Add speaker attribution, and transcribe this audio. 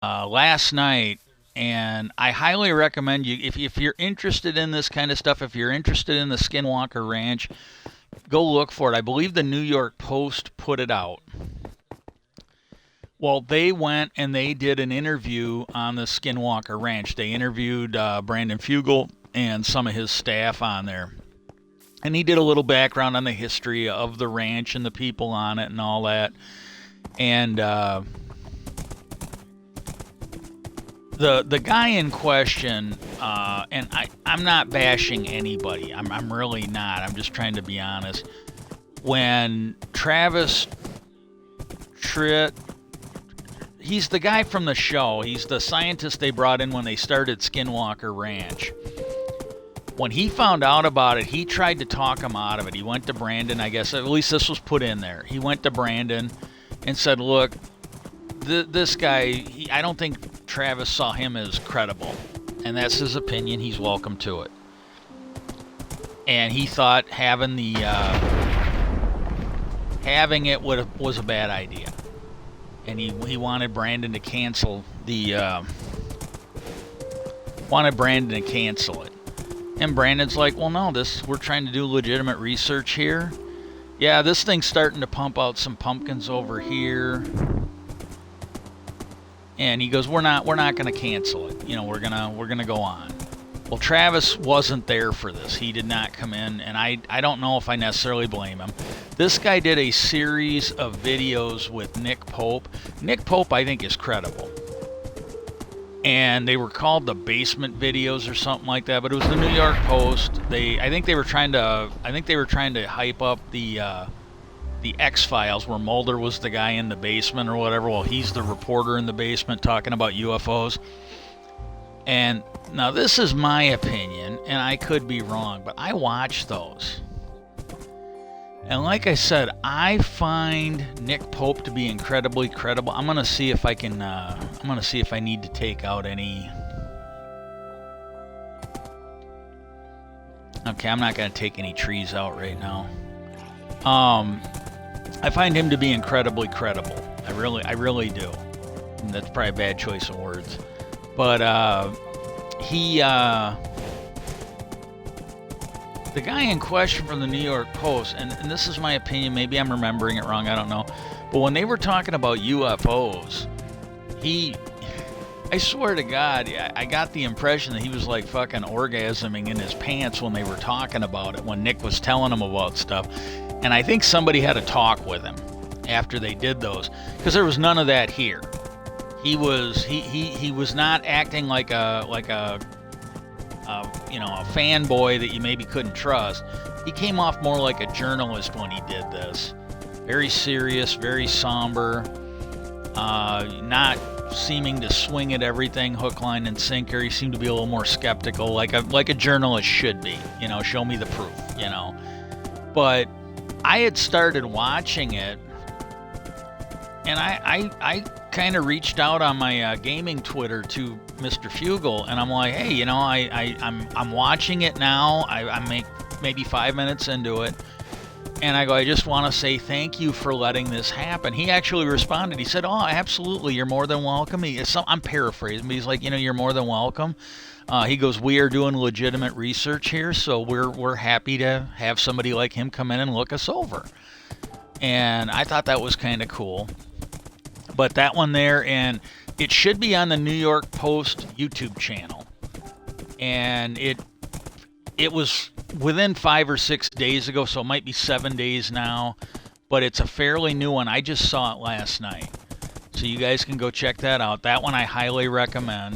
Speaker 1: last night, and I highly recommend you if you're interested in this kind of stuff. If you're interested in the Skinwalker Ranch, go look for it. I believe the New York Post put it out. Well, they went and they did an interview on the Skinwalker Ranch. They interviewed Brandon Fugel and some of his staff on there. And he did a little background on the history of the ranch and the people on it and all that. And the guy in question, and I'm not bashing anybody. I'm really not. I'm just trying to be honest. When Travis Tritt, he's the guy from the show. He's the scientist they brought in when they started Skinwalker Ranch. When he found out about it, he tried to talk him out of it. He went to Brandon, I guess. At least this was put in there. He went to Brandon and said, "Look, this guy, I don't think Travis saw him as credible, and that's his opinion. He's welcome to it." And he thought having it was a bad idea, and he wanted Brandon to cancel it. And Brandon's like, "Well, no, we're trying to do legitimate research here. Yeah, this thing's starting to pump out some pumpkins over here." And he goes, "We're not going to cancel it. We're going to go on." Well, Travis wasn't there for this. He did not come in, and I don't know if I necessarily blame him. This guy did a series of videos with Nick Pope. Nick Pope, I think, is credible. And they were called the basement videos or something like that, but it was the New York Post. I think they were trying to hype up the X-Files, where Mulder was the guy in the basement or whatever. Well, he's the reporter in the basement talking about UFOs. And now this is my opinion, and I could be wrong, but I watch those. And like I said, I find Nick Pope to be incredibly credible. I'm gonna see if I can. I'm gonna see if I need to take out any. Okay, I'm not gonna take any trees out right now. I find him to be incredibly credible. I really do. And that's probably a bad choice of words, but he. The guy in question from the New York Post, and this is my opinion, maybe I'm remembering it wrong, I don't know, but when they were talking about UFOs, I swear to God, I got the impression that he was like fucking orgasming in his pants when they were talking about it, when Nick was telling him about stuff. And I think somebody had a talk with him after they did those, because there was none of that here. He was not acting like a fanboy that you maybe couldn't trust. He came off more like a journalist when he did this. Very serious, very somber, not seeming to swing at everything hook, line, and sinker. He seemed to be a little more skeptical, like a journalist should be. Show me the proof. But I had started watching it, and I kind of reached out on my gaming Twitter to Mr. Fugel, and I'm like, "Hey, I'm watching it now. I'm maybe 5 minutes into it, and I go, I just want to say thank you for letting this happen." He actually responded. He said, "Oh, absolutely, you're more than welcome." I'm paraphrasing, but he's like, "You're more than welcome." He goes, "We are doing legitimate research here, so we're happy to have somebody like him come in and look us over." And I thought that was kind of cool. But that one there, and it should be on the New York Post YouTube channel. And it was within 5 or 6 days ago, so it might be 7 days now. But it's a fairly new one. I just saw it last night. So you guys can go check that out. That one I highly recommend.